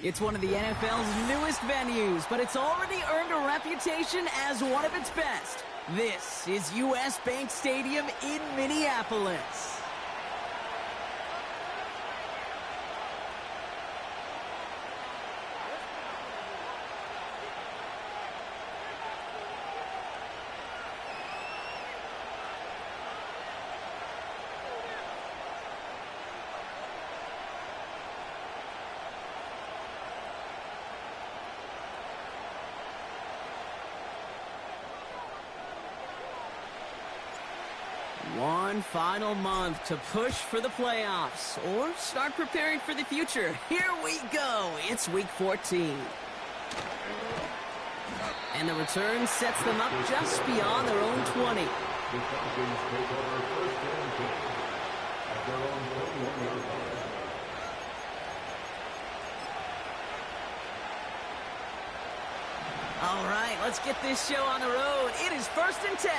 It's one of the NFL's newest venues, but it's already earned a reputation as one of its best. This is US Bank Stadium in Minneapolis. One final month to push for the playoffs or start preparing for the future. Here we go. It's week 14. And the return sets them up just beyond their own 20. All right, let's get this show on the road. It is 1st and 10.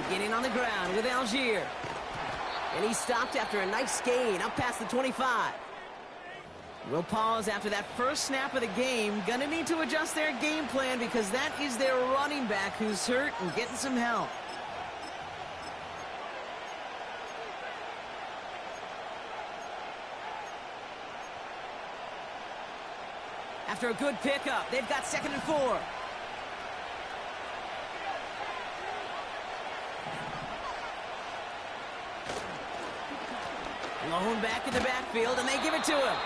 Beginning on the ground with Algier. And he stopped after a nice gain up past the 25. We'll pause after that first snap of the game. Gonna need to adjust their game plan because that is their running back who's hurt and getting some help. After a good pickup, they've got 2nd and 4. Lone back in the backfield, and they give it to him.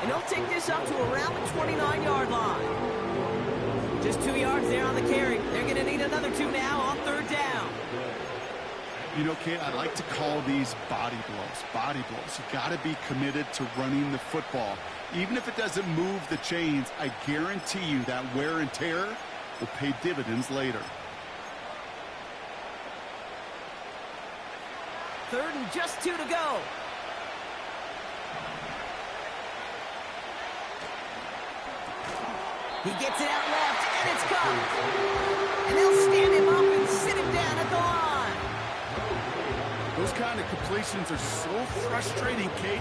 And he'll take this up to around the 29-yard line. Just 2 yards there on the carry. They're going to need another 2 now on 3rd down. You know, Kate, I like to call these body blows. Body blows. You got to be committed to running the football. Even if it doesn't move the chains, I guarantee you that wear and tear will pay dividends later. 3rd and just 2 to go. He gets it out left, and it's caught. And they'll stand him up and sit him down at the line. Those kind of completions are so frustrating, Kate.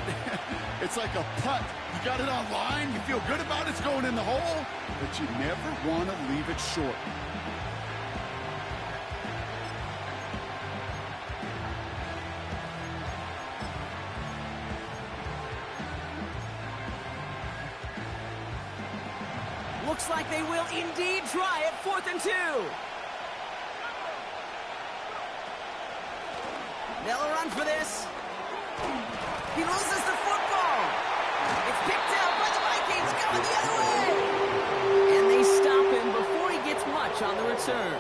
It's like a putt. You got it on line, you feel good about it's going in the hole, but you never want to leave it short. Looks like they will indeed try it. 4th and 2. They'll run for this. He loses the football. It's picked out by the Vikings, going the other way. And they stop him before he gets much on the return.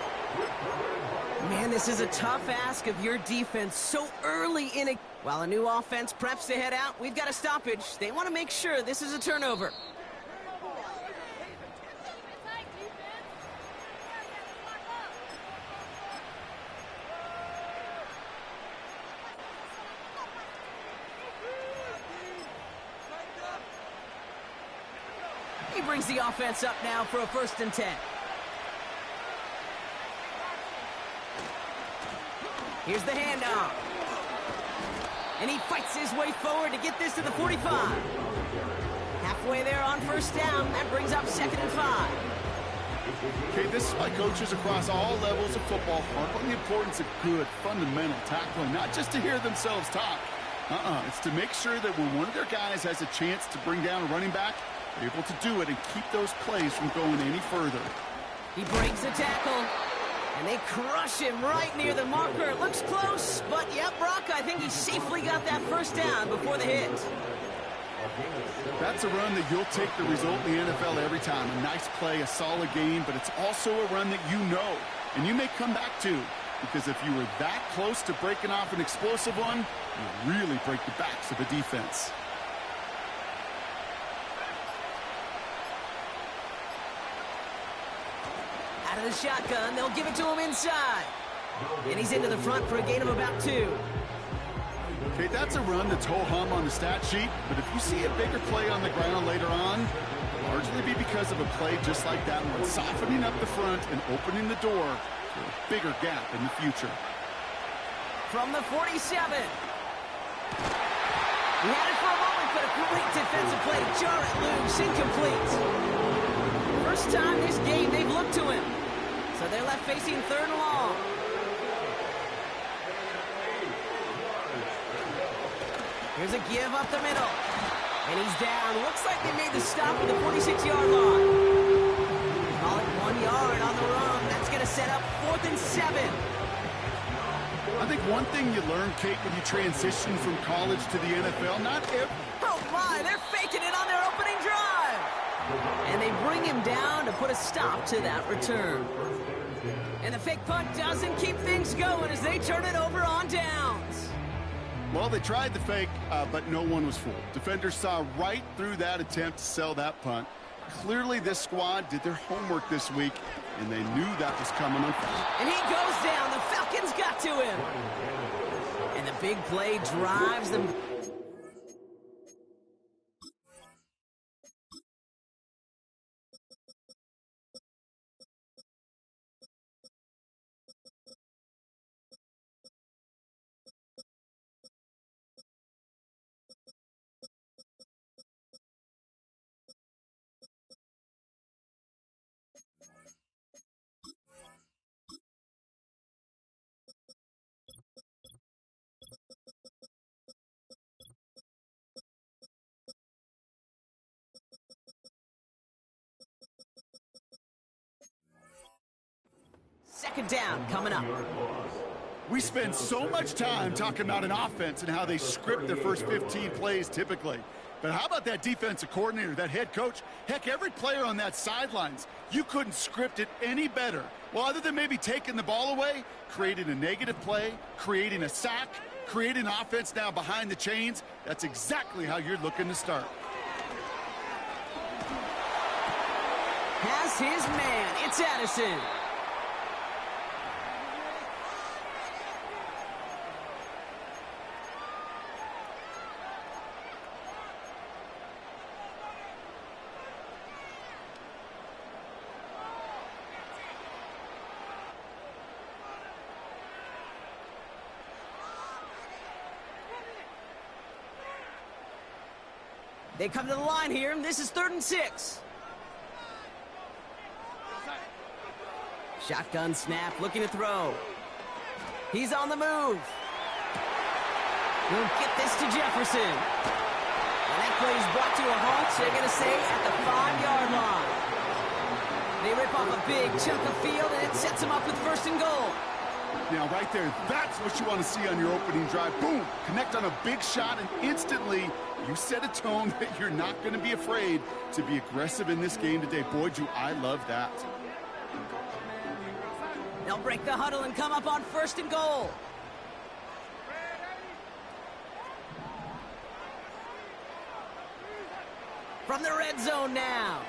Man, this is a tough ask of your defense so early in a... While a new offense preps to head out, we've got a stoppage. They want to make sure this is a turnover. He brings the offense up now for a 1st and 10. Here's the handoff. And he fights his way forward to get this to the 45. Halfway there on 1st down. That brings up 2nd and 5. Okay, this is why coaches across all levels of football harp on the importance of good, fundamental tackling, not just to hear themselves talk. It's to make sure that when one of their guys has a chance to bring down a running back, they're able to do it and keep those plays from going any further. He breaks the tackle, and they crush him right near the marker. It looks close, but yep, Brock, I think he safely got that 1st down before the hit. That's a run that you'll take the result in the NFL every time. A nice play, a solid game, but it's also a run that you know, and you may come back to, because if you were that close to breaking off an explosive one, you really break the backs of a defense. Out of the shotgun, they'll give it to him inside. And he's into the front for a gain of about 2. Okay, that's a run that's ho-hum on the stat sheet, but if you see a bigger play on the ground later on, a largely be because of a play just like that one, softening up the front and opening the door for a bigger gap in the future. From the 47. He had it for a moment, but a great defensive play to jar it loose, incomplete. First time this game they've looked to him. So they're left facing 3rd and long. Here's a give up the middle. And he's down. Looks like they made the stop at the 46-yard line. Call it 1 yard on the run. That's going to set up 4th and 7. I think one thing you learn, Kate, when you transition from college to the NFL, not every... Oh, my, they're faking it on their opening drive. And they bring him down to put a stop to that return. And the fake punt doesn't keep things going as they turn it over on downs. Well, they tried the fake, but no one was fooled. Defenders saw right through that attempt to sell that punt. Clearly, this squad did their homework this week, and they knew that was coming up. And he goes down. The Falcons got to him. And the big play drives them. Second down coming up. We spend so much time talking about an offense and how they script their first 15 plays typically. But how about that defensive coordinator, that head coach? Heck, every player on that sidelines, you couldn't script it any better. Well, other than maybe taking the ball away, creating a negative play, creating a sack, creating an offense now behind the chains, that's exactly how you're looking to start. Has his man. It's Addison. They come to the line here, and this is 3rd and 6. Shotgun snap, looking to throw. He's on the move. He'll get this to Jefferson. And that play is brought to a halt, so they're going to say at the 5-yard line. They rip off a big chunk of field, and it sets them up with 1st and goal. Now, right there, that's what you want to see on your opening drive. Boom! Connect on a big shot, and instantly you set a tone that you're not going to be afraid to be aggressive in this game today. Boy, do I love that. They'll break the huddle and come up on 1st and goal. From the red zone now.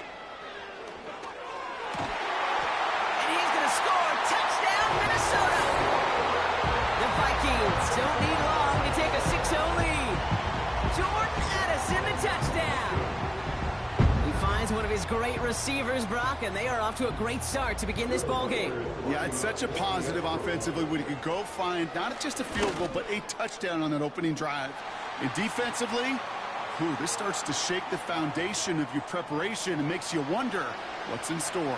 And he's going to score. Touchdown, Minnesota! The Vikings don't need long to take a 6-0 lead. Jordan Addison, the touchdown. He finds one of his great receivers, Brock, and they are off to a great start to begin this ballgame. Yeah, it's such a positive offensively when you could go find not just a field goal, but a touchdown on that opening drive. And defensively, this starts to shake the foundation of your preparation and makes you wonder what's in store.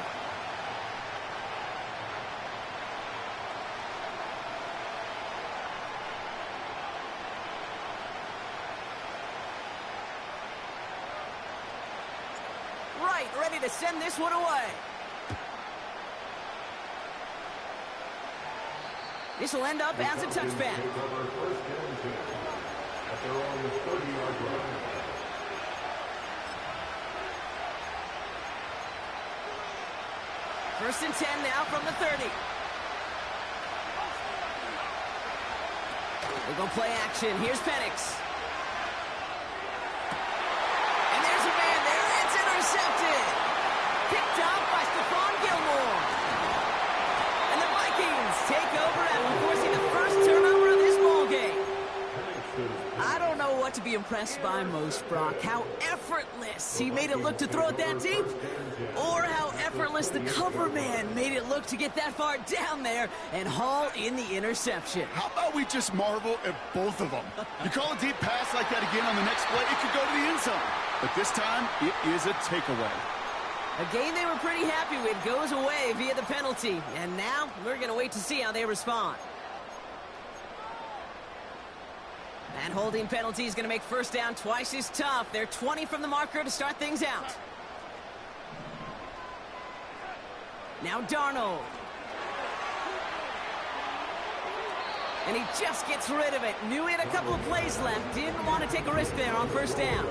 Right, ready to send this one away. This will end up as a touchback. First and 10 now from the 30. We'll go play action. Here's Penix. And there's a man there. It's intercepted. Picked up by Stephon Gilmore. And the Vikings take over after forcing the first turnover of this ballgame. I don't know what to be be impressed by most, Brock. How effortless he made it look to throw it that deep, or how effortless the cover man made it look to get that far down there and haul in the interception. How about we just marvel at both of them? You call a deep pass like that again on the next play, it could go to the end zone. But this time, it is a takeaway. A game they were pretty happy with goes away via the penalty. And now, we're going to wait to see how they respond. That holding penalty is going to make first down twice as tough. They're 20 from the marker to start things out. Now Darnold. And he just gets rid of it. Knew he had a couple of plays left. Didn't want to take a risk there on first down.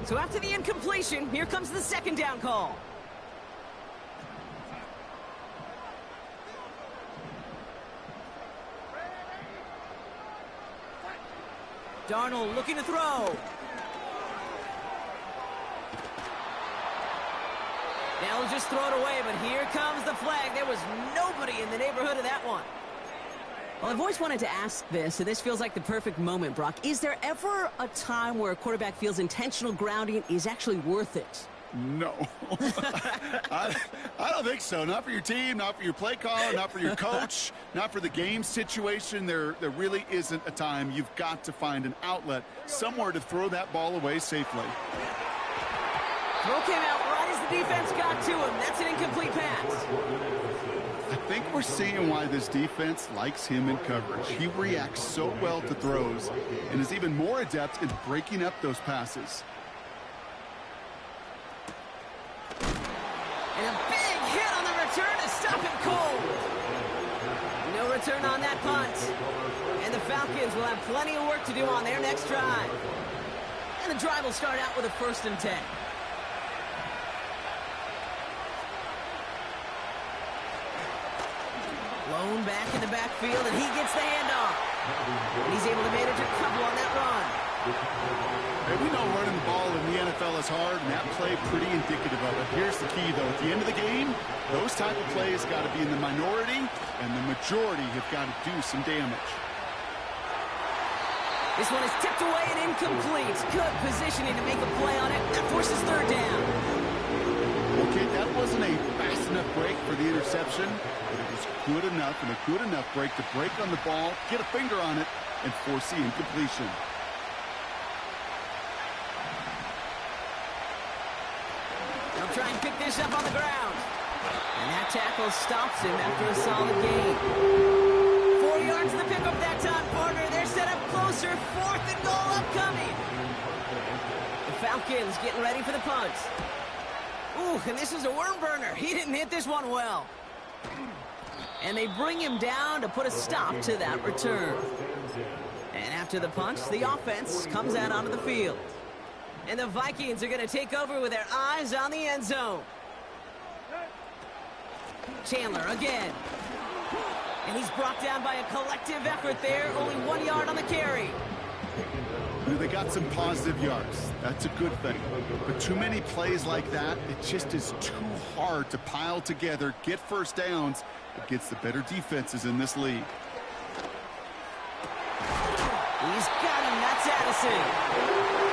So after the incompletion, here comes the second down call. Darnold looking to throw. Now he'll just throw it away, but here comes the flag. There was nobody in the neighborhood of that one. Well, I've always wanted to ask this, and this feels like the perfect moment, Brock. Is there ever a time where a quarterback feels intentional grounding is actually worth it? No. I don't think so. Not for your team, not for your play caller, not for your coach, not for the game situation. There really isn't a time. You've got to find an outlet, somewhere to throw that ball away safely. Throw came out right as the defense got to him. That's an incomplete pass. I think we're seeing why this defense likes him in coverage. He reacts so well to throws and is even more adept in breaking up those passes. And a big hit on the return to stop him cold. No return on that punt. And the Falcons will have plenty of work to do on their next drive. And the drive will start out with a 1st and 10. Blown back in the backfield, and he gets the handoff. And he's able to manage a couple on that run. Hey, we know running the ball in the NFL is hard, and that play pretty indicative of it. Here's the key, though. At the end of the game, those type of plays got to be in the minority, and the majority have got to do some damage. This one is tipped away and incomplete. Good positioning to make a play on it. That forces 3rd down. Okay, that wasn't a fast enough break for the interception, but it was good enough and a good enough break to break on the ball, get a finger on it, and force the incompletion. They'll try and pick this up on the ground. And that tackle stops him after a solid gain. 4 yards to the pickup that time, partner. They're set up closer. 4th and goal upcoming. The Falcons getting ready for the punt. Ooh, and this is a worm burner. He didn't hit this one well. And they bring him down to put a stop to that return. And after the punt, the offense comes out onto the field. And the Vikings are going to take over with their eyes on the end zone. Chandler again. And he's brought down by a collective effort there. Only 1 yard on the carry. They got some positive yards. That's a good thing. But too many plays like that, it just is too hard to pile together, get first downs against the better defenses in this league. He's got him. That's Addison.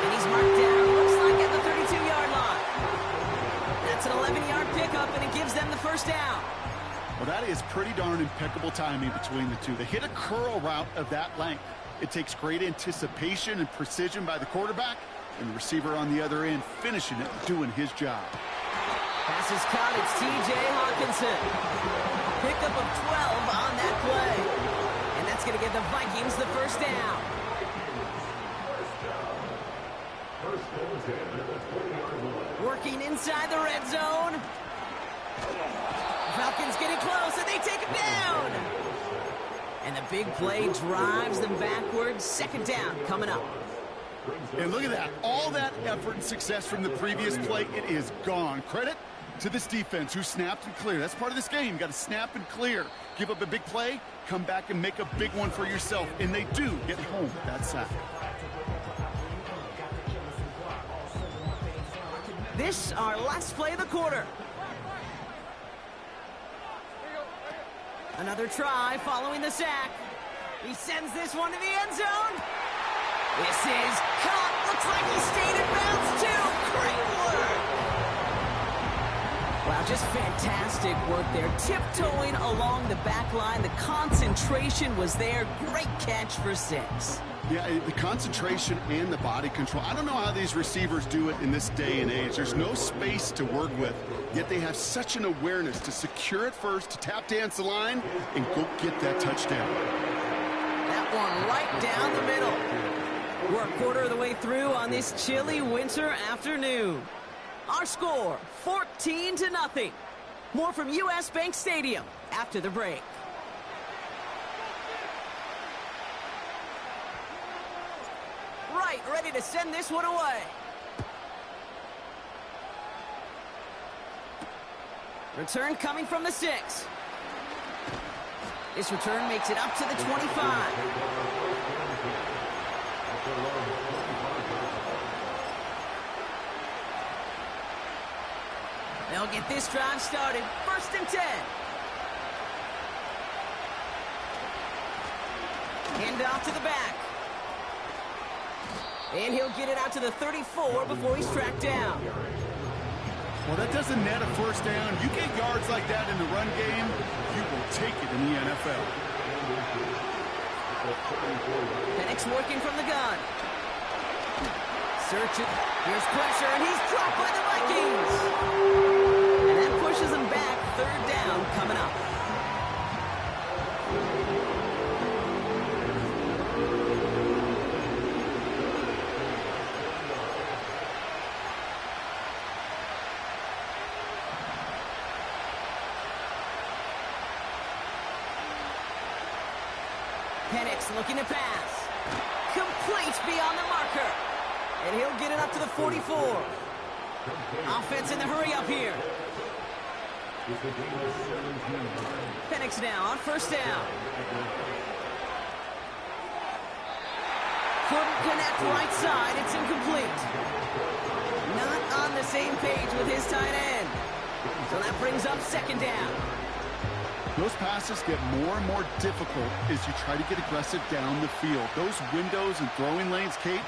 And he's marked down, looks like at the 32-yard line. That's an 11-yard pickup, and it gives them the 1st down. Well, that is pretty darn impeccable timing between the two. They hit a curl route of that length. It takes great anticipation and precision by the quarterback, and the receiver on the other end finishing it, doing his job. Pass is caught. It's T.J. Hawkinson. Pickup of 12 on that play. And that's going to give the Vikings the 1st down. Working inside the red zone. Falcons getting close, and they take him down. And the big play drives them backwards. Second down coming up. And look at that. All that effort and success from the previous play, it is gone. Credit to this defense who snapped and cleared. That's part of this game. You got to snap and clear. Give up a big play, come back and make a big one for yourself. And they do get home with that sack. This our last play of the quarter. Another try following the sack. He sends this one to the end zone. This is caught. Looks like he stayed in bounds too. Great work. Wow, just fantastic work there. Tiptoeing along the back line. The concentration was there. Great catch for 6. Yeah, the concentration and the body control. I don't know how these receivers do it in this day and age. There's no space to work with, yet they have such an awareness to secure it first, to tap dance the line, and go get that touchdown. That one right down the middle. We're a quarter of the way through on this chilly winter afternoon. Our score, 14-0. More from US Bank Stadium after the break. Right, ready to send this one away. Return coming from the 6. This return makes it up to the 25. They'll get this drive started. 1st and 10. Hand off to the back. And he'll get it out to the 34 before he's tracked down. Well, that doesn't net a first down. You get yards like that in the run game, you will take it in the NFL. Penix working from the gun. Searching. Here's pressure, and he's dropped by the Vikings. And that pushes him back. 3rd down coming up. Penix looking to pass. Complete beyond the marker. And he'll get it up to the 44. Offense in the hurry up here. Penix now on 1st down. Couldn't connect right side. It's incomplete. Not on the same page with his tight end. So that brings up 2nd down. Those passes get more and more difficult as you try to get aggressive down the field. Those windows and throwing lanes, Kate,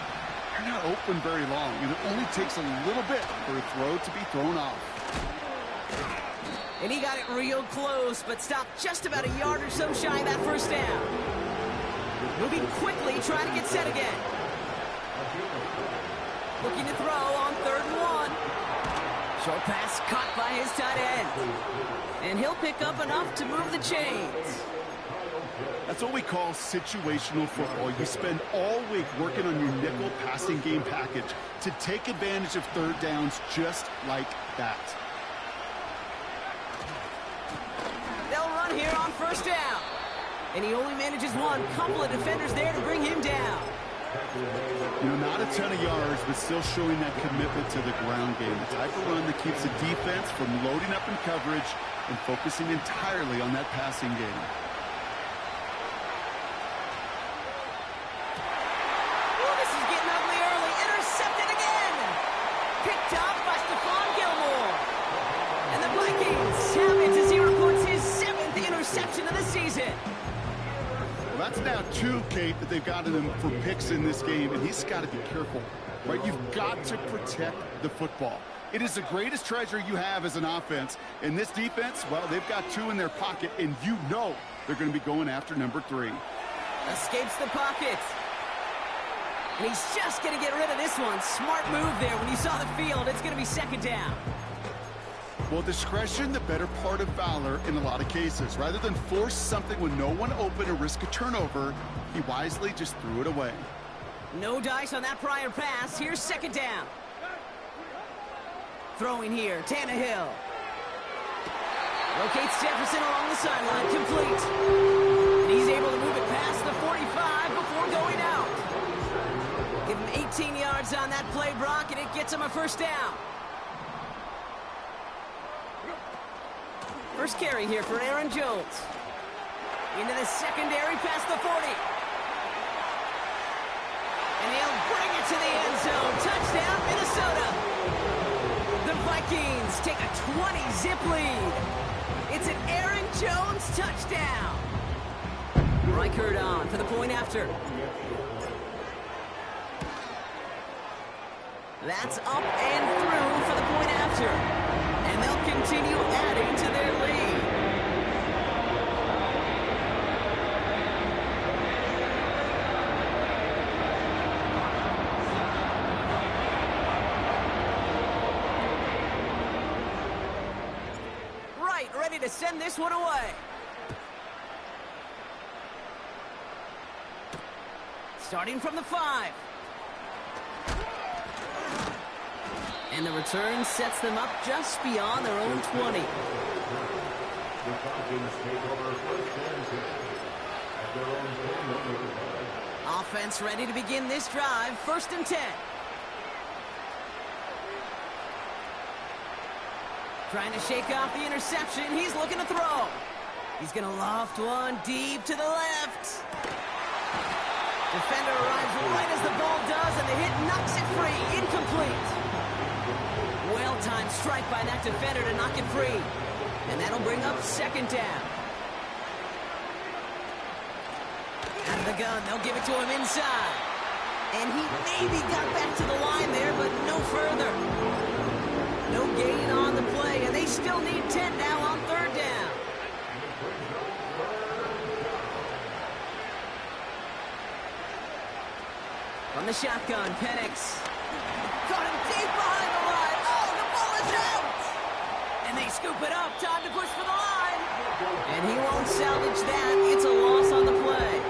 they're not open very long. And it only takes a little bit for a throw to be thrown off. And he got it real close, but stopped just about a yard or so shy of that 1st down. Moving quickly, trying to get set again. Looking to throw on 3rd and 1. Short pass caught by his tight end. And he'll pick up enough to move the chains. That's what we call situational football. You spend all week working on your nickel passing game package to take advantage of 3rd downs just like that. They'll run here on 1st down. And he only manages one. Couple of defenders there to bring him down. You know, not a ton of yards, but still showing that commitment to the ground game. The type of run that keeps the defense from loading up in coverage and focusing entirely on that passing game. Oh, this is getting ugly early. Intercepted again. Picked up by Stephon Gilmore. And the Vikings have it as he records his 7th interception of the season. Well, that's now 2, Kate, that they've gotten him for picks in this game, and he's got to be careful, right? You've got to protect the football. It is the greatest treasure you have as an offense. And this defense, well, they've got 2 in their pocket, and you know they're going to be going after number 3. Escapes the pocket. And he's just going to get rid of this one. Smart move there. When you saw the field, it's going to be 2nd down. Well, discretion, the better part of valor in a lot of cases. Rather than force something with no one open or risk a turnover, he wisely just threw it away. No dice on that prior pass. Here's second down. Throwing here, Tannehill. Locates Jefferson along the sideline, complete. And he's able to move it past the 45 before going out. Give him 18 yards on that play, Brock, and it gets him a first down. First carry here for Aaron Jones. Into the secondary past the 40. And he'll bring it to the end zone. Touchdown, Minnesota. The Vikings take a 20-zip lead. It's an Aaron Jones touchdown. Reichert on for the point after. That's up and through for the point after. And they'll continue adding to their lead. Right, ready to send this one away. Starting from the 5. And the return sets them up just beyond their own 20. Offense ready to begin this drive. 1st and 10. Trying to shake off the interception. He's looking to throw. He's going to loft one deep to the left. Defender arrives right as the ball does, and the hit knocks it free. Incomplete. Well-timed strike by that defender to knock it free. And that'll bring up second down. Out of the gun, they'll give it to him inside. And he maybe got back to the line there, but no further. No gain on the play, and they still need 10 now on 3rd down. From the shotgun, Penix. Caught him deep behind the line. Oh, the ball is out! And they scoop it up. Time to push for the line. And he won't salvage that. It's a loss on the play.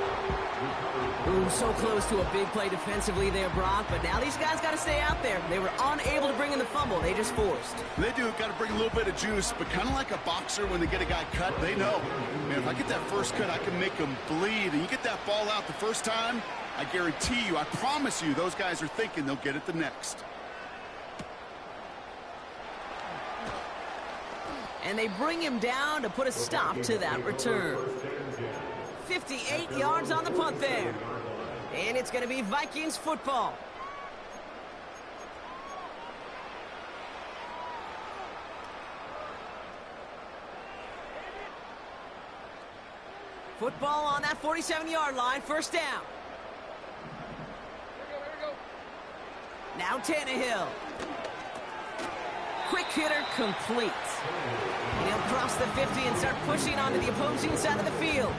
Ooh, so close to a big play defensively there, Brock. But now these guys got to stay out there. They were unable to bring in the fumble. They just forced. They do. Got to bring a little bit of juice. But kind of like a boxer when they get a guy cut, they know. Man, if I get that first cut, I can make him bleed. And you get that ball out the first time, I guarantee you, I promise you, those guys are thinking they'll get it the next. And they bring him down to put a stop to that return. 58 yards on the punt there. And it's going to be Vikings football. Football on that 47-yard line, 1st down. Now Tannehill. Quick hitter complete. And he'll cross the 50 and start pushing onto the opposing side of the field.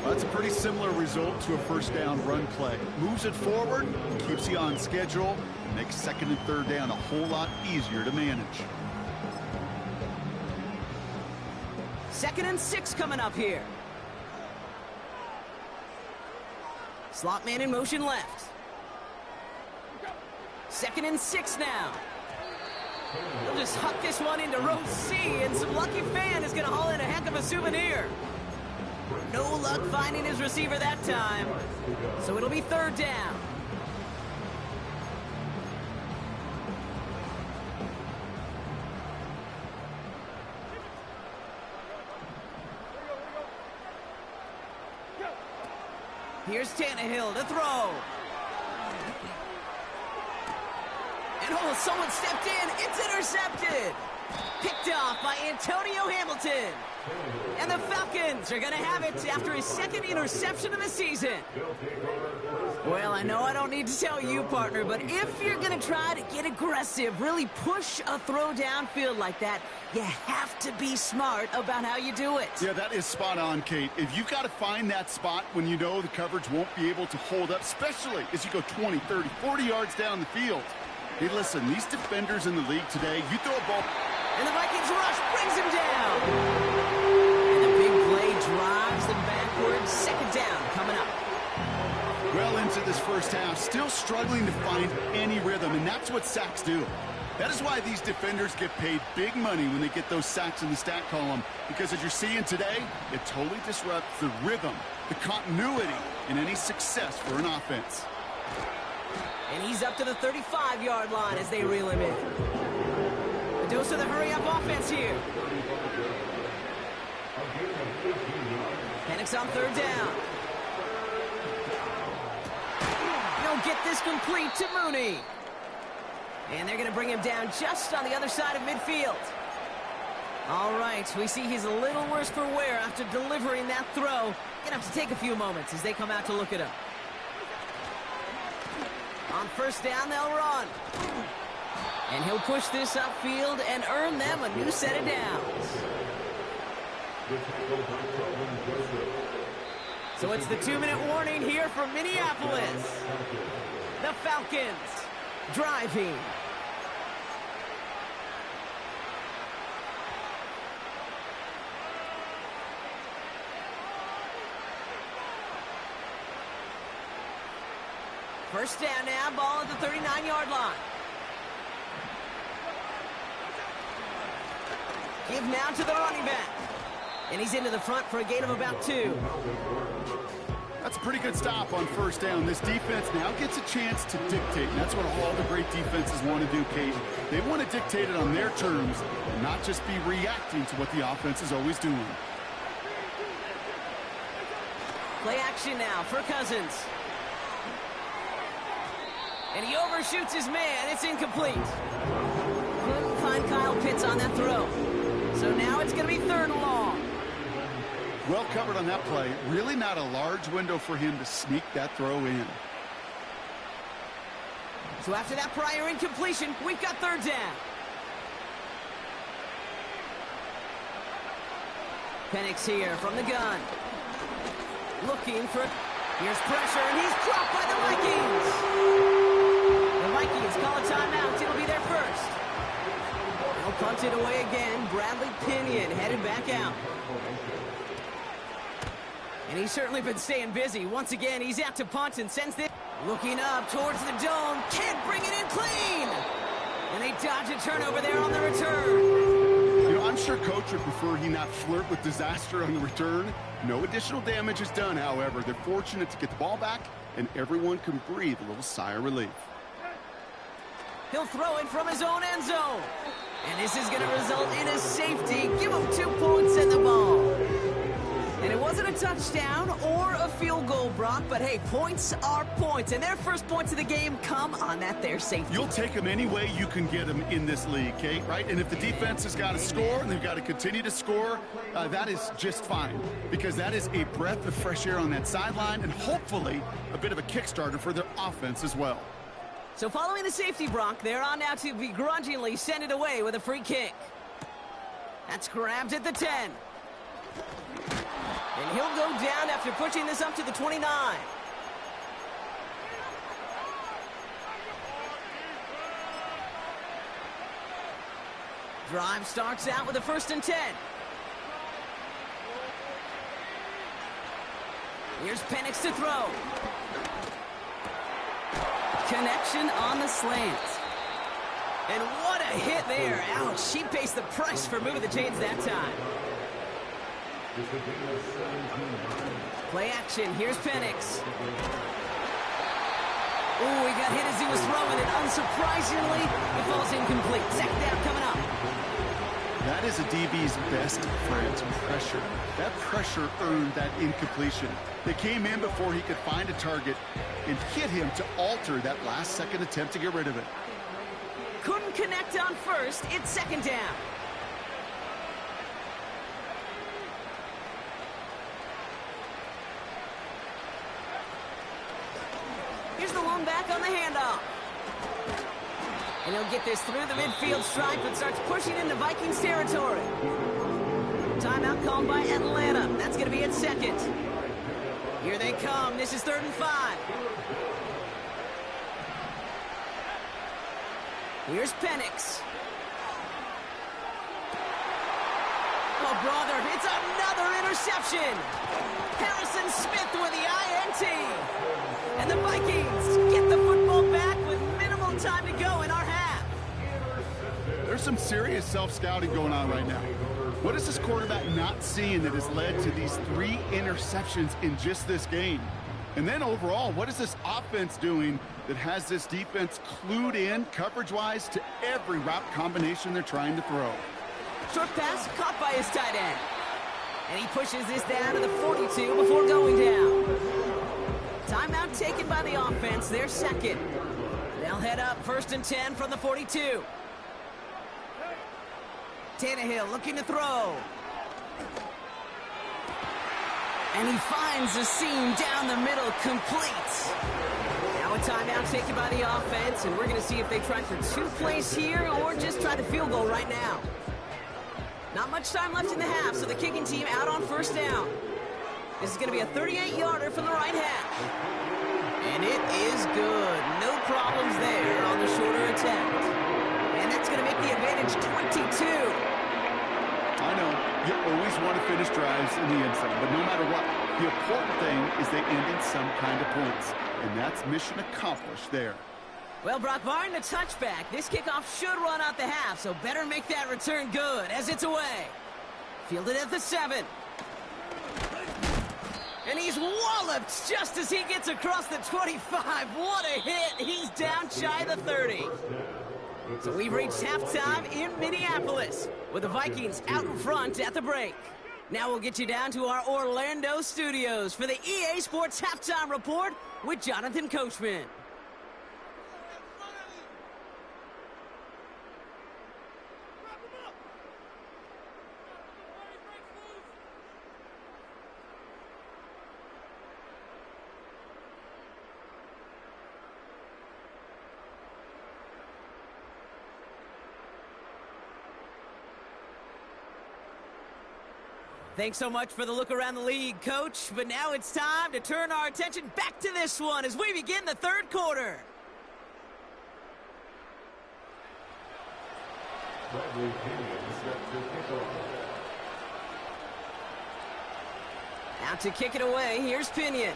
Well, that's a pretty similar result to a 1st down run play. Moves it forward, keeps you on schedule, makes 2nd and 3rd down a whole lot easier to manage. 2nd and 6 coming up here. Slot man in motion left. 2nd and 6 now. He'll just huck this one into row C, and some lucky fan is going to haul in a heck of a souvenir. No luck finding his receiver that time. So it'll be 3rd down. Here's Tannehill to throw. And oh, someone stepped in. It's intercepted. Picked off by Antonio Hamilton. And the Falcons are going to have it after his 2nd interception of the season. Well, I know I don't need to tell you, partner, but if you're going to try to get aggressive, really push a throw downfield like that, you have to be smart about how you do it. Yeah, that is spot on, Kate. If you've got to find that spot when you know the coverage won't be able to hold up, especially as you go 20, 30, 40 yards down the field. Hey, listen, these defenders in the league today, you throw a ball. And the Vikings rush brings him down. And the big play drives them backwards. 2nd down coming up. Well, well into this first half, still struggling to find any rhythm, and that's what sacks do. That is why these defenders get paid big money when they get those sacks in the stat column, because as you're seeing today, it totally disrupts the rhythm, the continuity, and any success for an offense. And he's up to the 35-yard line as they reel him in. A dose of the hurry-up offense here. Penix on third down. He'll get this complete to Mooney. And they're going to bring him down just on the other side of midfield. All right, we see he's a little worse for wear after delivering that throw. Going to have to take a few moments as they come out to look at him. On first down, they'll run. And he'll push this upfield and earn them a new set of downs. So it's the 2-minute warning here from Minneapolis. The Falcons driving. First down now, ball at the 39-yard line. Give now to the running back. And he's into the front for a gain of about 2. That's a pretty good stop on first down. This defense now gets a chance to dictate, and that's what all the great defenses want to do, Kate. They want to dictate it on their terms and not just be reacting to what the offense is always doing. Play action now for Cousins. And he overshoots his man. It's incomplete. Couldn't find Kyle Pitts on that throw. So now it's going to be 3rd and long. Well covered on that play. Really not a large window for him to sneak that throw in. So after that prior incompletion, we've got 3rd down. Penix here from the gun. Looking for... Here's pressure, and he's dropped by the Vikings. The Vikings call a timeout. It'll be their first. They'll punt it away again. Bradley Pinion headed back out. And he's certainly been staying busy. Once again, he's out to punt and sends this. Looking up towards the dome. Can't bring it in clean. And they dodge a turnover there on the return. You know, I'm sure Coach would prefer he not flirt with disaster on the return. No additional damage is done, however. They're fortunate to get the ball back, and everyone can breathe a little sigh of relief. He'll throw it from his own end zone. And this is going to result in a safety. Give him 2 points in the ball. And it wasn't a touchdown or a field goal, Brock, but hey, points are points. And their first points of the game come on that there safety. You'll take them any way you can get them in this league, Kate, right? And if the defense has got to score and they've got to continue to score, that is just fine. Because that is a breath of fresh air on that sideline and hopefully a bit of a kickstarter for their offense as well. So following the safety, Brock, they're on now to begrudgingly send it away with a free kick. That's grabbed at the 10. And he'll go down after pushing this up to the 29. Drive starts out with a 1st and 10. Here's Penix to throw. Connection on the slant. And what a hit there. Ouch, she pays the price for moving the chains that time. Play action. Here's Penix. Ooh, he got hit as he was throwing it. Unsurprisingly, it falls incomplete. 2nd down coming up. That is a DB's best friend, pressure. That pressure earned that incompletion. They came in before he could find a target and hit him to alter that last-second attempt to get rid of it. Couldn't connect on first. It's 2nd down. Here's the lone back on the handoff. And he'll get this through the midfield stripe and starts pushing into Vikings territory. Timeout called by Atlanta. That's going to be its 2nd. Here they come. This is 3rd and 5. Here's Penix. A brother. It's another interception. Harrison Smith with the INT. And the Vikings get the football back with minimal time to go in our half. There's some serious self-scouting going on right now. What is this quarterback not seeing that has led to these 3 interceptions in just this game? And then overall, what is this offense doing that has this defense clued in coverage-wise to every route combination they're trying to throw? Short pass caught by his tight end. And he pushes this down to the 42 before going down. Timeout taken by the offense, their second. They'll head up 1st and 10 from the 42. Tannehill looking to throw. And he finds the seam down the middle, complete. Now a timeout taken by the offense, and we're going to see if they try for 2 plays here or just try the field goal right now. Not much time left in the half, so the kicking team out on 1st down. This is going to be a 38-yarder from the right half. And it is good. No problems there on the shorter attempt. And that's going to make the advantage 22. I know, you always want to finish drives in the end zone, but no matter what, the important thing is they end in some kind of points, and that's mission accomplished there. Well, Brock, barring the touchback, this kickoff should run out the half, so better make that return good as it's away. Fielded at the 7. And he's walloped just as he gets across the 25. What a hit. He's down shy of the 30. So we've reached halftime in Minneapolis with the Vikings out in front at the break. Now we'll get you down to our Orlando studios for the EA Sports Halftime Report with Jonathan Coachman. Thanks so much for the look around the league, Coach. But now it's time to turn our attention back to this one as we begin the 3rd quarter. Now to kick it away, here's Pinion.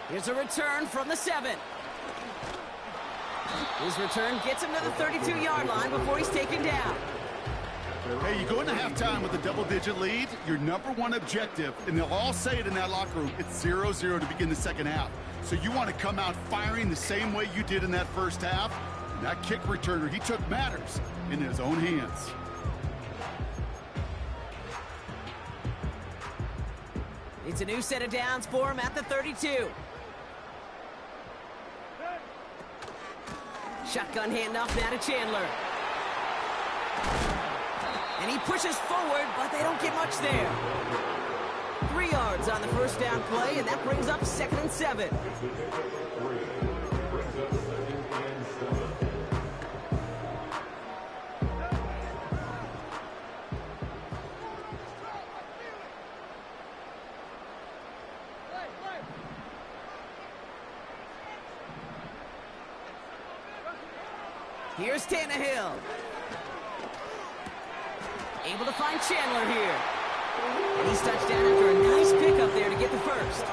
Here's a return from the 7. His return gets him to the 32-yard line before he's taken down. Hey, you go into halftime with a double-digit lead, your number 1 objective, and they'll all say it in that locker room, it's 0-0 to begin the second half. So you want to come out firing the same way you did in that first half. And that kick returner, he took matters in his own hands. It's a new set of downs for him at the 32. Shotgun handoff now to Chandler. And he pushes forward, but they don't get much there. 3 yards on the 1st down play, and that brings up 2nd and 7. Here's Tannehill. Able to find Chandler here. And he's touched down after a nice pickup there to get the first.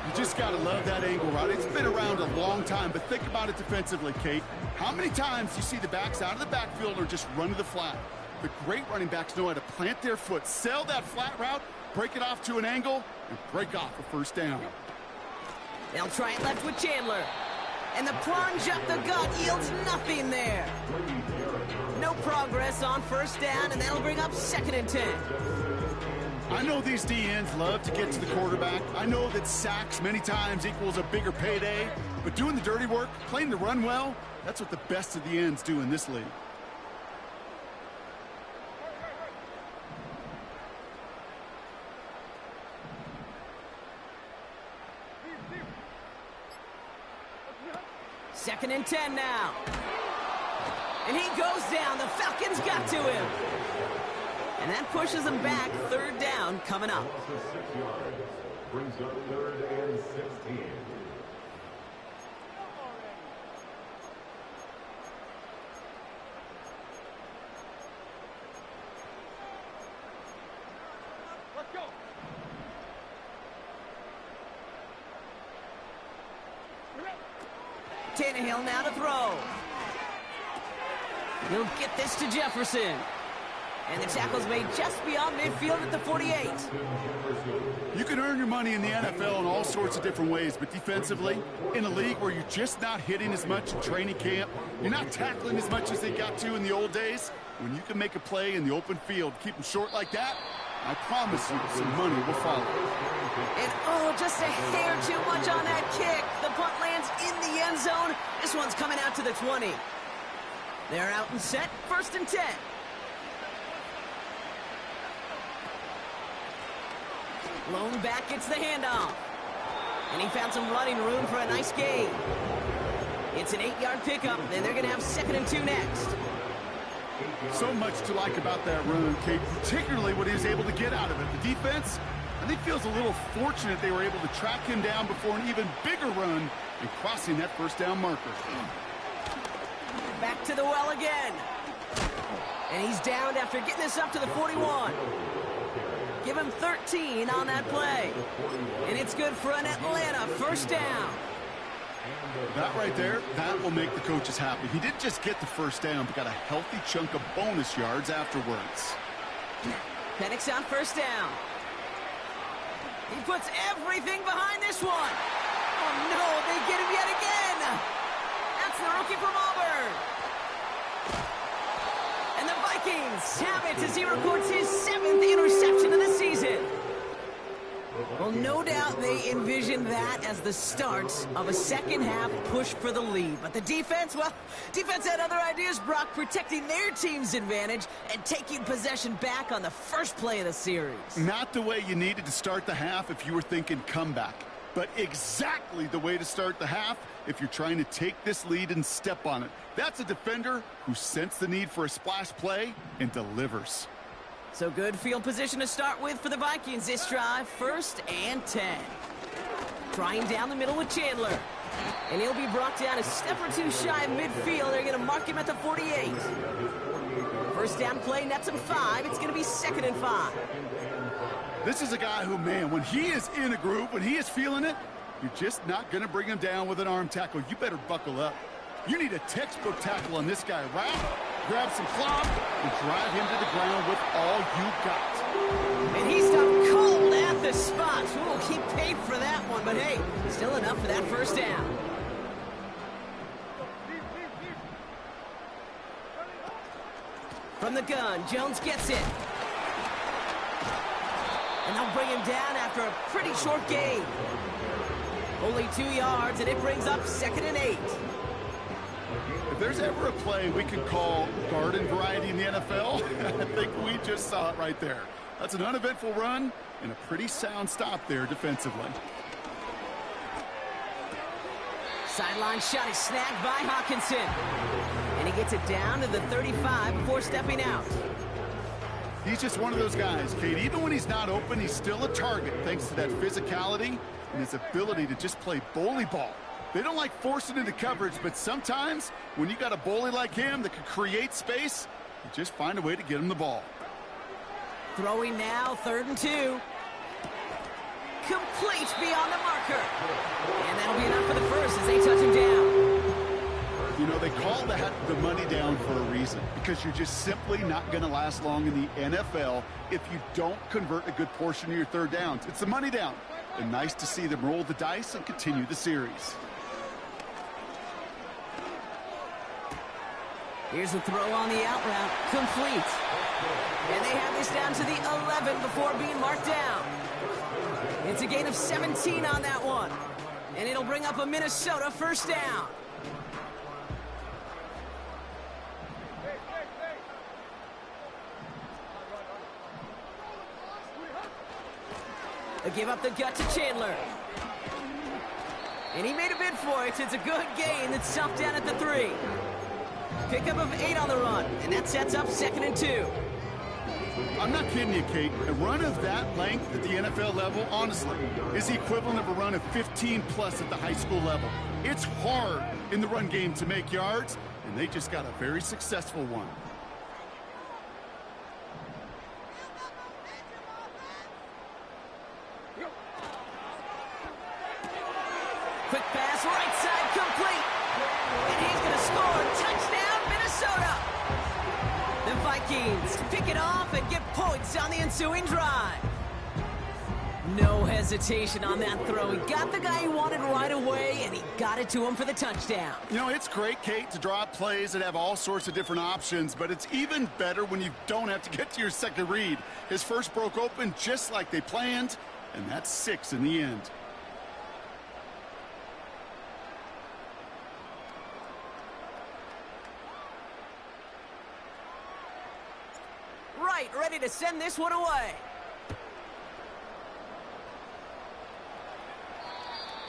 You just got to love that angle route. It's been around a long time, but think about it defensively, Kate. How many times do you see the backs out of the backfield or just run to the flat? The great running backs know how to plant their foot, sell that flat route, break it off to an angle, and break off a 1st down. They'll try it left with Chandler. And the plunge up the gut yields nothing there. No progress on 1st down, and that'll bring up 2nd and 10. I know these DNs love to get to the quarterback. I know that sacks many times equals a bigger payday. But doing the dirty work, playing the run well, that's what the best of the ends do in this league. Second and 10 now. And he goes down. The Falcons got to him. And that pushes them back. 3rd down coming up. Brings up 3rd and 16. Tannehill now to throw. He'll get this to Jefferson. And the tackle's made just beyond midfield at the 48. You can earn your money in the NFL in all sorts of different ways, but defensively, in a league where you're just not hitting as much in training camp, you're not tackling as much as they got to in the old days, when you can make a play in the open field, keep them short like that, I promise you some money will follow. And oh, just a hair too much on that kick. The punt lands in the end zone. This one's coming out to the 20. They're out and set, 1st and 10. Lone back gets the handoff. And he found some running room for a nice gain. It's an 8-yard pickup, and they're going to have 2nd and 2 next. So much to like about that run, Kate, particularly what he was able to get out of it. The defense, I think, feels a little fortunate they were able to track him down before an even bigger run and crossing that 1st down marker. Back to the well again. And he's downed after getting this up to the 41. Give him 13 on that play. And it's good for an Atlanta 1st down. That right there, that will make the coaches happy. He didn't just get the 1st down, but got a healthy chunk of bonus yards afterwards. Penix on 1st down. He puts everything behind this one. Oh, no, they get him yet again. That's the rookie from Auburn. And the Vikings have it as he records his 7th interception of the season. Well, no doubt they envisioned that as the start of a 2nd half push for the lead. But the defense, well, defense had other ideas, Brock, protecting their team's advantage and taking possession back on the 1st play of the series. Not the way you needed to start the half if you were thinking comeback, but exactly the way to start the half if you're trying to take this lead and step on it. That's a defender who sensed the need for a splash play and delivers. So good field position to start with for the Vikings this drive. 1st and 10. Trying down the middle with Chandler. And he'll be brought down a step or two shy of midfield. They're going to mark him at the 48. 1st down play, nets him 5. It's going to be 2nd and 5. This is a guy who, man, when he is in a groove, when he is feeling it, you're just not going to bring him down with an arm tackle. You better buckle up. You need a textbook tackle on this guy, right? Grab some clock and drive him to the ground with all you got. And he's stopped cold at the spot. Ooh, he paid for that one, but hey, still enough for that 1st down. From the gun, Jones gets it. And they'll bring him down after a pretty short gain. Only 2 yards, and it brings up 2nd and 8. If there's ever a play we can call garden variety in the NFL, I think we just saw it right there. That's an uneventful run and a pretty sound stop there defensively. Sideline shot is snagged by Hawkinson. And he gets it down to the 35 before stepping out. He's just one of those guys, Kate. Even when he's not open, he's still a target thanks to that physicality and his ability to just play bully ball. They don't like forcing into coverage, but sometimes when you got a bully like him that can create space, you just find a way to get him the ball. Throwing now, 3rd and 2. Complete beyond the marker. And that'll be enough for the 1st as they touch him down. You know, they call that the money down for a reason, because you're just simply not going to last long in the NFL if you don't convert a good portion of your 3rd downs. It's the money down. And nice to see them roll the dice and continue the series. Here's a throw on the out route. Complete. And they have this down to the 11 before being marked down. It's a gain of 17 on that one. And it'll bring up a Minnesota 1st down. They give up the gut to Chandler. And he made a bid for it. It's a good gain that's stuffed down at the 3. Pickup of 8 on the run, and that sets up 2nd and 2. I'm not kidding you, Kate. A run of that length at the NFL level, honestly, is the equivalent of a run of 15-plus at the high school level. It's hard in the run game to make yards, and they just got a very successful one. Quick pass, right side, complete. And he's going to score. Touchdown, Minnesota. The Vikings pick it off and get points on the ensuing drive. No hesitation on that throw. He got the guy he wanted right away, and he got it to him for the touchdown. You know, it's great, Kate, to draw up plays that have all sorts of different options, but it's even better when you don't have to get to your second read. His first broke open just like they planned, and that's 6 in the end. Right, ready to send this one away.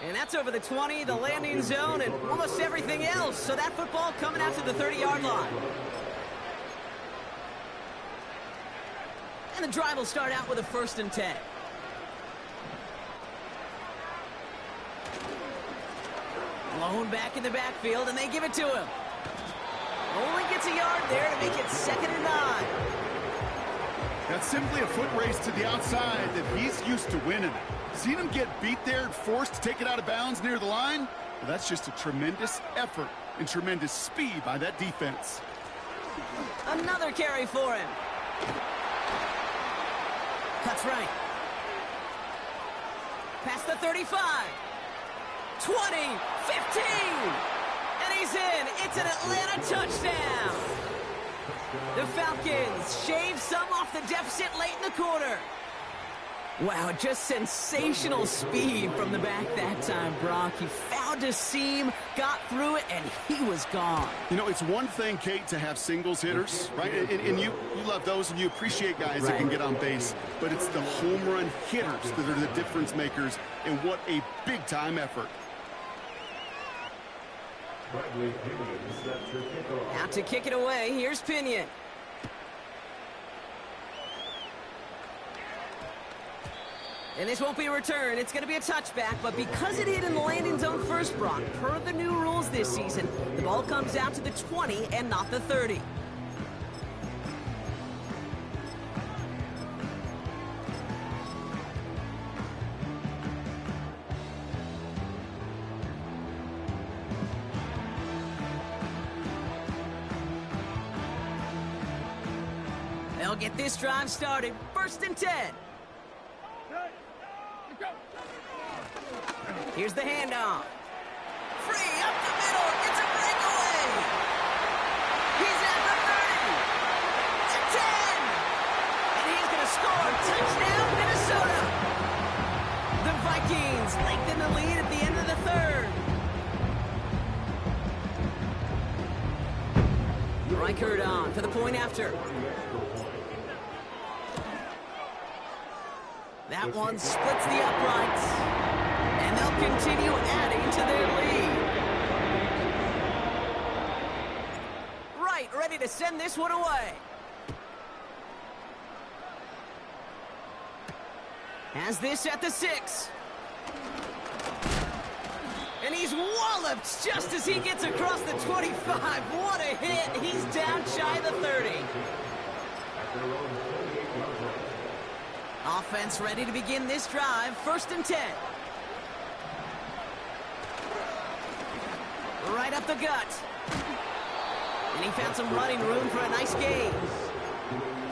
And that's over the 20, the landing zone, and almost everything else. So that football coming out to the 30-yard line. And the drive will start out with a 1st and 10. Blown back in the backfield, and they give it to him. Only gets a yard there to make it 2nd and 9. That's simply a foot race to the outside that he's used to winning. Seen him get beat there and forced to take it out of bounds near the line? Well, that's just a tremendous effort and tremendous speed by that defense. Another carry for him. Cuts right. Past the 35. 20. 15. And he's in. It's an Atlanta touchdown. The Falcons shave some off the deficit late in the quarter. Wow, just sensational speed from the back that time, Brock. He found a seam, got through it, and he was gone. You know, it's one thing, Kate, to have singles hitters, right? And you love those, and you appreciate guys that can get on base. But it's the home run hitters that are the difference makers, and what a big-time effort. Out to kick it away, here's Pinion. And this won't be a return. It's going to be a touchback, but because it hit in the landing zone first, Brock, per the new rules this season, the ball comes out to the 20 and not the 30. They'll get this drive started. 1st and 10. Here's the handoff. Free up the middle. It's a breakaway. He's at the 30. The 10. And he's going to score. Touchdown, Minnesota. The Vikings lengthen the lead at the end of the 3rd. Reichert on for the point after. That one splits the uprights. And they'll continue adding to their lead. Right, ready to send this one away. Has this at the 6. And he's walloped just as he gets across the 25. What a hit. He's down shy of the 30. Offense ready to begin this drive. 1st and 10. Right up the gut. And he found some running room for a nice gain.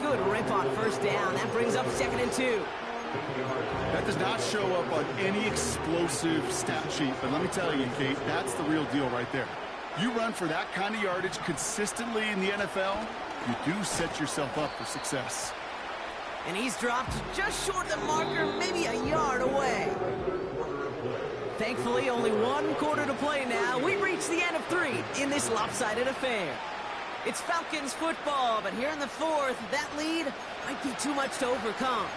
Good rip on 1st down. That brings up 2nd and 2. That does not show up on any explosive stat sheet, but let me tell you, Kate, that's the real deal right there. You run for that kind of yardage consistently in the NFL, you do set yourself up for success. And he's dropped just short of the marker, maybe a yard away. Thankfully, only 1 quarter to play now. We've reached the end of 3 in this lopsided affair. It's Falcons football, but here in the 4th, that lead might be too much to overcome.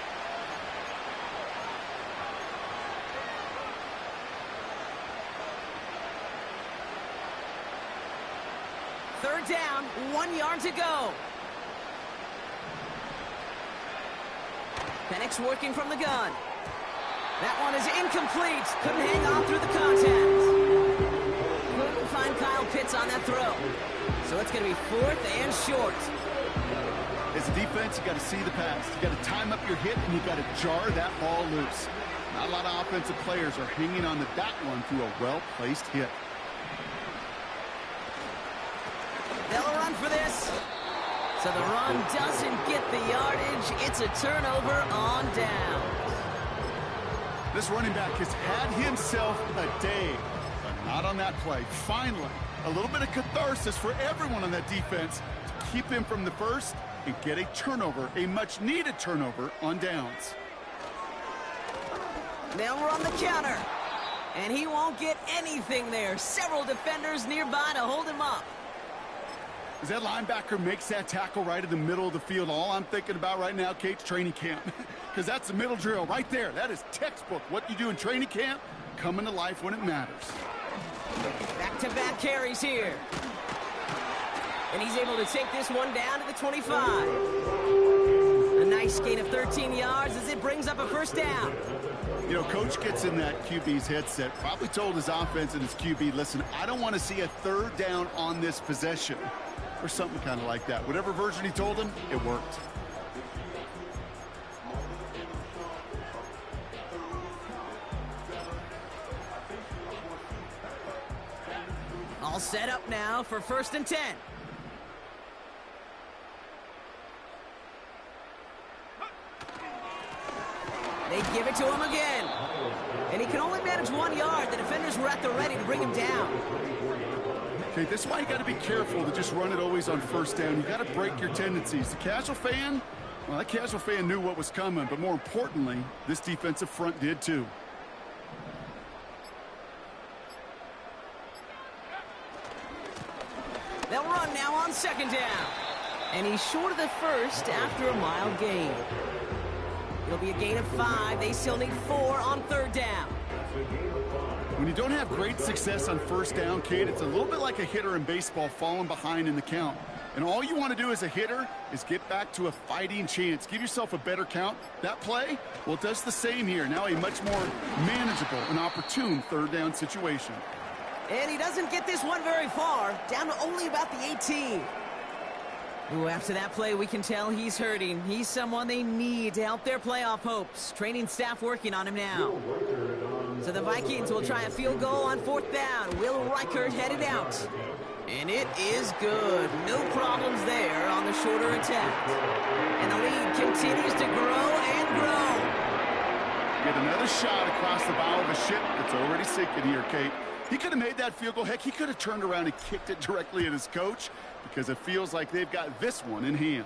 Third down, 1 yard to go. Penix working from the gun. That one is incomplete. Couldn't hang on through the contact. Couldn't find Kyle Pitts on that throw. So it's going to be 4th and short. As a defense, you got to see the pass. You got to time up your hit, and you got to jar that ball loose. Not a lot of offensive players are hanging on to that one through a well-placed hit. They'll run for this. So the run doesn't get the yardage. It's a turnover on down. This running back has had himself a day, but not on that play. Finally, a little bit of catharsis for everyone on that defense to keep him from the first and get a turnover, a much-needed turnover on downs. They'll run the counter. And he won't get anything there. Several defenders nearby to hold him up. As that linebacker makes that tackle right in the middle of the field, all I'm thinking about right now, Kate's training camp. Because that's the middle drill right there. That is textbook. What you do in training camp, coming to life when it matters. Back-to-back carries here. And he's able to take this one down to the 25. A nice gain of 13 yards as it brings up a first down. You know, Coach gets in that QB's headset, probably told his offense and his QB, listen, I don't want to see a third down on this possession. Or something kind of like that. Whatever version he told him, it worked. All set up now for 1st and 10. They give it to him again. And he can only manage 1 yard. The defenders were at the ready to bring him down. Okay, this is why you got to be careful to just run it always on first down. You got to break your tendencies. The casual fan, well, that casual fan knew what was coming, but more importantly, this defensive front did too. They'll run now on 2nd down. And he's short of the first after a mile gain. It'll be a gain of 5. They still need 4 on 3rd down. When you don't have great success on first down, Kate, it's a little bit like a hitter in baseball falling behind in the count. And all you want to do as a hitter is get back to a fighting chance. Give yourself a better count. That play, well, it does the same here. Now a much more manageable and opportune 3rd down situation. And he doesn't get this one very far, down to only about the 18. Ooh, after that play, we can tell he's hurting. He's someone they need to help their playoff hopes. Training staff working on him now. So the Vikings will try a field goal on 4th down. Will Reichert headed out. And it is good. No problems there on the shorter attempt. And the lead continues to grow and grow. Get another shot across the bow of a ship that's already sinking here, Kate. He could have made that field goal. Heck, he could have turned around and kicked it directly at his coach because it feels like they've got this one in hand.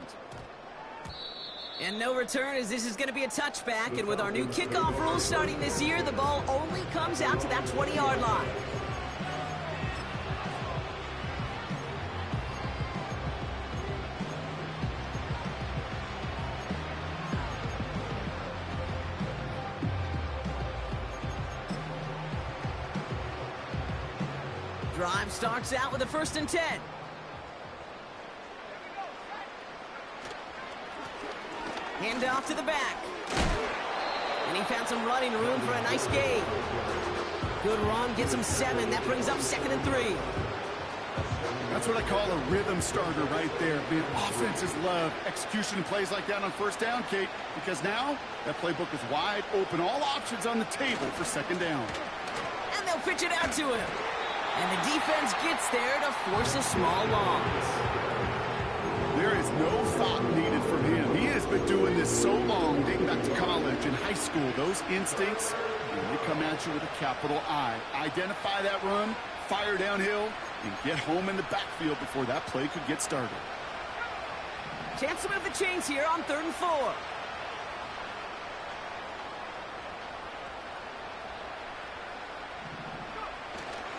And no return as this is going to be a touchback. And with our new kickoff rules starting this year, the ball only comes out to that 20-yard line. Drive starts out with a 1st and 10. Hand off to the back. And he found some running room for a nice gain. Good run, gets him 7. That brings up 2nd and 3. That's what I call a rhythm starter right there. Man, offenses love execution and plays like that on 1st down, Kate, because now that playbook is wide open. All options on the table for 2nd down. And they'll pitch it out to him. And the defense gets there to force a small loss. There is no thought needed from him. He has been doing this so long, dating back to college and high school. Those instincts, they come at you with a capital I. Identify that run, fire downhill, and get home in the backfield before that play could get started. Chance to move the chains here on 3rd and 4.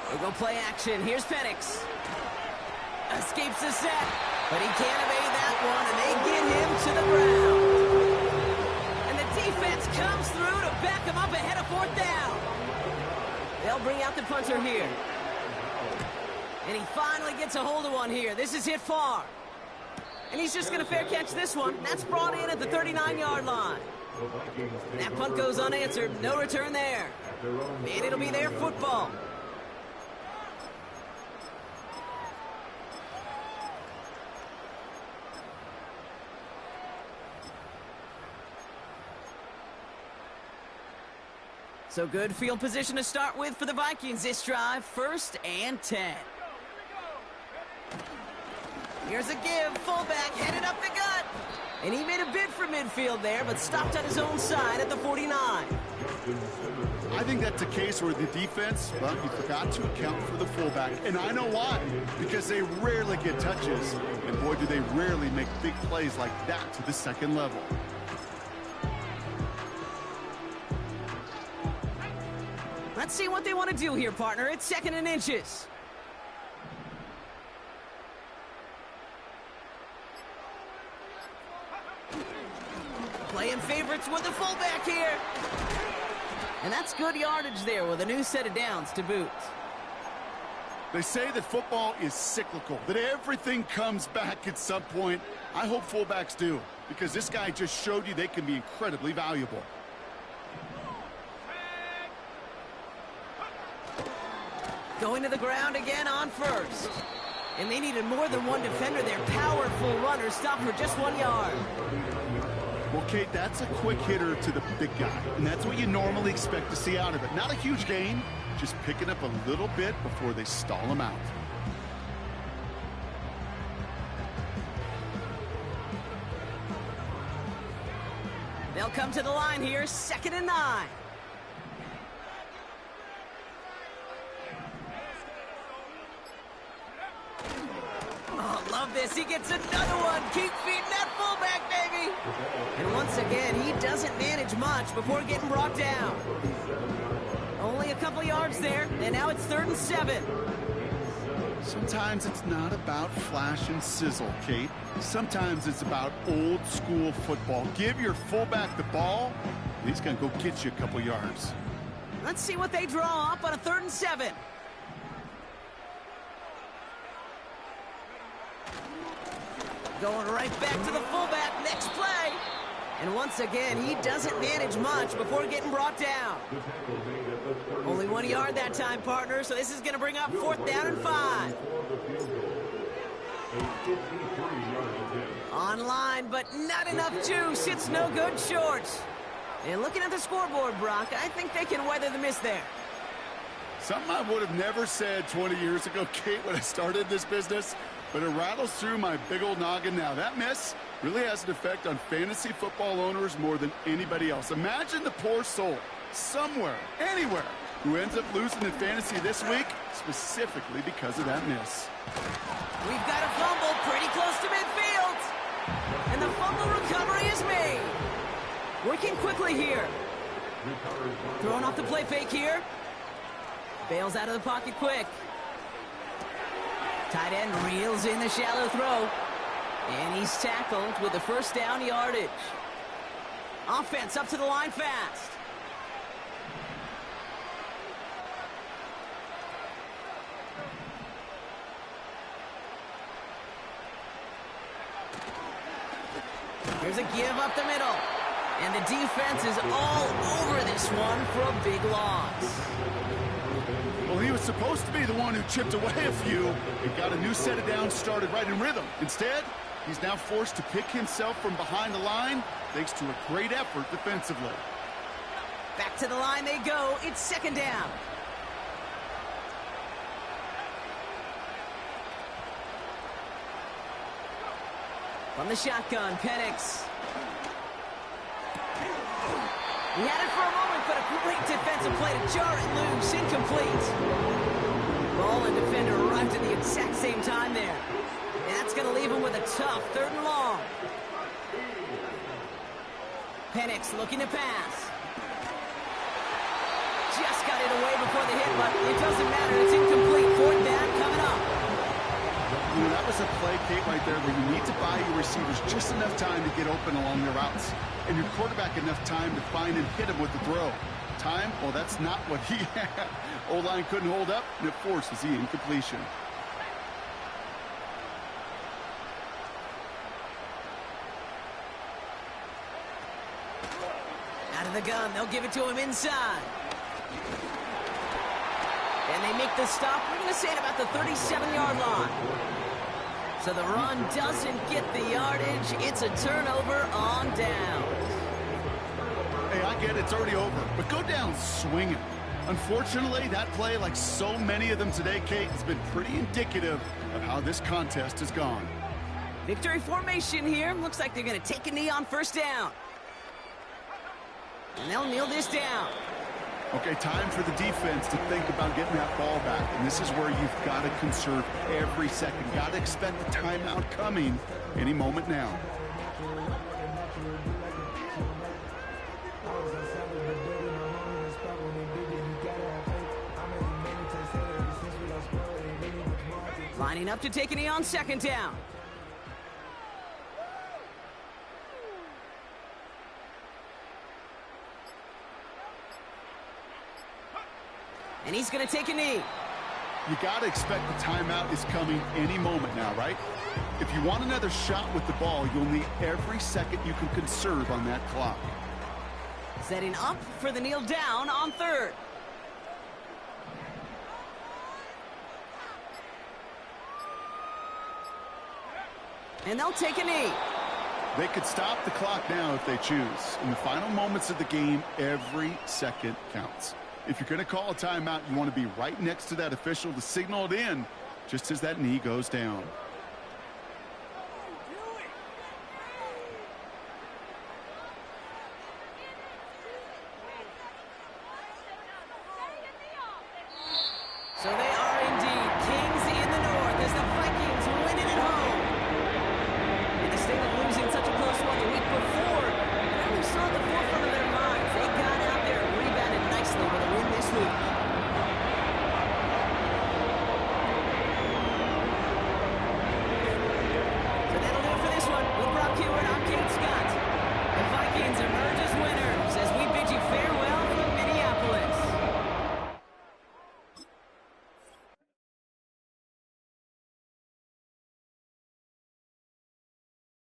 We'll go play action. Here's Penix. Escapes the set, but he can't evade that one, and they get him to the ground. And the defense comes through to back him up ahead of 4th down. They'll bring out the punter here. And he finally gets a hold of one here. This is hit far. And he's just going to fair catch this one. That's brought in at the 39-yard line. That punt goes unanswered. No return there. And it'll be their football. So good field position to start with for the Vikings this drive. 1st and 10. Here's a give. Fullback headed up the gut. And he made a bid for midfield there, but stopped on his own side at the 49. I think that's a case where the defense, well, you forgot to account for the fullback. And I know why. Because they rarely get touches. And boy, do they rarely make big plays like that to the second level. Let's see what they want to do here, partner. It's 2nd and inches. Playing favorites with the fullback here. And that's good yardage there with a new set of downs to boot. They say that football is cyclical, that everything comes back at some point. I hope fullbacks do, because this guy just showed you they can be incredibly valuable. Going to the ground again on first. And they needed more than one defender. Their powerful runner stopped for just 1 yard. Well, Kate, that's a quick hitter to the big guy, and that's what you normally expect to see out of it. Not a huge gain, just picking up a little bit before they stall him out. They'll come to the line here, 2nd and 9. Oh, love this. He gets another one. Keep feeding that fullback, baby. And once again, he doesn't manage much before getting brought down. Only a couple yards there, and now it's 3rd and 7. Sometimes it's not about flash and sizzle, Kate. Sometimes it's about old school football. Give your fullback the ball, and he's going to go get you a couple yards. Let's see what they draw up on a 3rd and 7. Going right back to the fullback, next play. And once again, he doesn't manage much before getting brought down. Only 1 yard that time, partner, so this is going to bring up 4th down and 5. Online, but not enough juice. It's no good shorts. And looking at the scoreboard, Brock, I think they can weather the miss there. Something I would have never said 20 years ago, Kate, when I started this business, but it rattles through my big old noggin now. That miss really has an effect on fantasy football owners more than anybody else. Imagine the poor soul, somewhere, anywhere, who ends up losing in fantasy this week, specifically because of that miss. We've got a fumble pretty close to midfield. And the fumble recovery is made. Working quickly here. Throwing off the play fake here. Bails out of the pocket quick. Tight end reels in the shallow throw. And he's tackled with the 1st down yardage. Offense up to the line fast. Here's a give up the middle. And the defense is all over this one for a big loss. Well, he was supposed to be the one who chipped away a few and got a new set of downs started right in rhythm. Instead, he's now forced to pick himself from behind the line thanks to a great effort defensively. Back to the line they go. It's 2nd down. From the shotgun, Penix. He had it for a moment, but a great defensive play to jar it loose. Incomplete. Ball and defender arrived at the exact same time there. And that's going to leave him with a tough 3rd and long. Penix looking to pass. Just got it away before the hit, but it doesn't matter. It's incomplete. 4th down coming up. You know, that was a play, Kate, right there where you need to buy your receivers just enough time to get open along their routes. And your quarterback enough time to find and hit him with the throw. Time? Well, that's not what he had. O-line couldn't hold up, and it forces the incompletion. Out of the gun, they'll give it to him inside. And they make the stop, we're going to say at about the 37-yard line. So the run doesn't get the yardage. It's a turnover on down. Hey, I get it, it's already over, but go down swinging. Unfortunately, that play, like so many of them today, Kate, has been pretty indicative of how this contest has gone. Victory formation here. Looks like they're going to take a knee on first down. And they'll kneel this down. Okay, time for the defense to think about getting that ball back. And this is where you've got to conserve every second. Got to expect the timeout coming any moment now. Lining up to take a knee on second down. And he's going to take a knee. You got to expect the timeout is coming any moment now, right? If you want another shot with the ball, you'll need every second you can conserve on that clock. Setting up for the kneel down on third. And they'll take a knee. They could stop the clock now if they choose. In the final moments of the game, every second counts. If you're going to call a timeout, you want to be right next to that official to signal it in just as that knee goes down. So they are indeed kings in the north as the Vikings win it at home. In the state of losing such a close one the week before, they only saw the forefront of their minds. They got out there and rebounded nicely with a win this week. So that'll do it for this one. With Brock Hewitt, I'm Kate Scott. The Vikings emerge as winners.